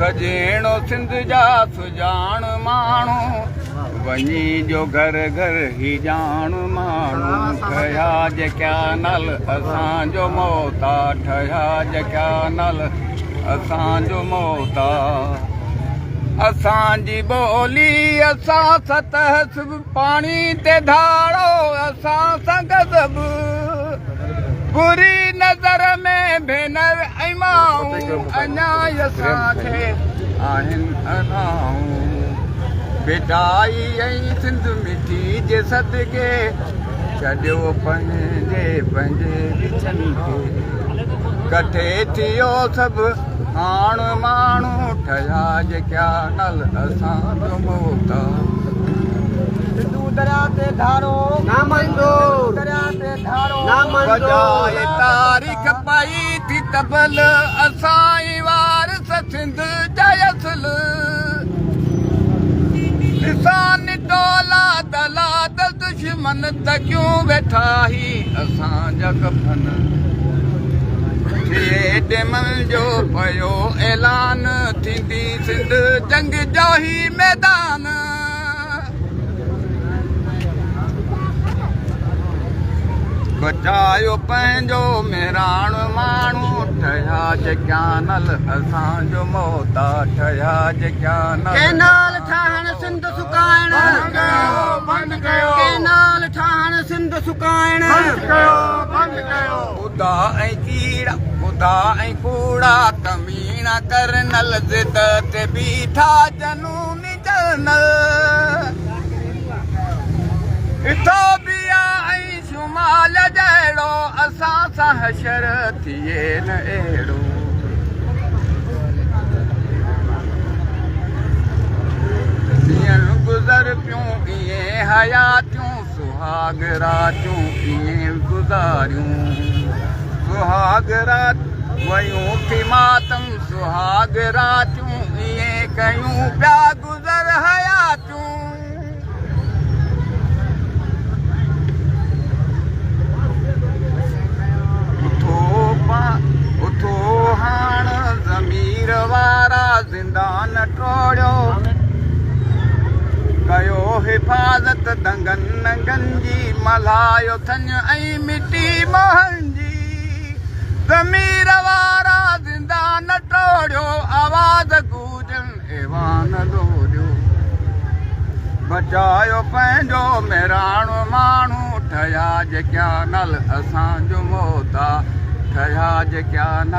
सजेणो सिंध जा सुजान माण्हू वञी जो घर घर ही ॼाण माण्हू ठहिया जेका नल असांजो मोता ठहिया जेका नल असांजो मोता असांजी ॿोली असां सतह पाणी ते धाड़ो असां सां गज़ब बुरी नज़र में भेनर ऐं माऊं अञा असांखे आहिनि अनाऊं बेटाई ऐं सिंध मिठी जे सदके छॾियो पंहिंजे विछनि खे कठे थियो सभु हाण माण्हू ठहिया जेका नल असांजो मोता दरिया ते धारो दरिया ते धारो बजाए तारीख़ पाई थी तबल असां वारस सिंध जा असल निशान टोला दलाल दुश्मन त क्यों वेठा ही असांजा कफन ॾिमल जो पयो ऐलान थींदी सिंध जंग जो ही मैदान बचायो पंहिंजो मेराण माण्हू ठहिया जेका नल असांजो मोता ठहिया जेका नल केनाल ठाहिण सिंध सुकाइण बंदि कयो केनाल ठाहिण सिंध सुकाइण ख़ुदा ऐं कीड़ा ख़ुदा ऐं कूड़ा तमीना कर नल ज़िद ते बीठा जनूनी जनल इथोपिया ऐं शुमाल जहिड़ो असां सां हशर थिए न अहिड़ो ॾींहं गुज़र पियूं इएं हयातियूं सुहाग रातियूं इएं गुज़ारियूं सुहाग रात वयूं थी मातम सुहाग रातियूं इएं कयूं पिया गुज़र हयातियूं उथो हाण ज़मीर वारा ज़िंदान टोड़ियो कयो हिफ़ाज़त दंगन नंगन जी मल्हायो थन ऐं मिटी मोहन जी ज़मीर वारा ज़िंदान टोड़ियो आवाज़ गूंजन ऐवान दोड़ियो बचायो पंहिंजो मेराणो माण्हू ठहिया जेका नल असांजो मोता ठहिया जेका नल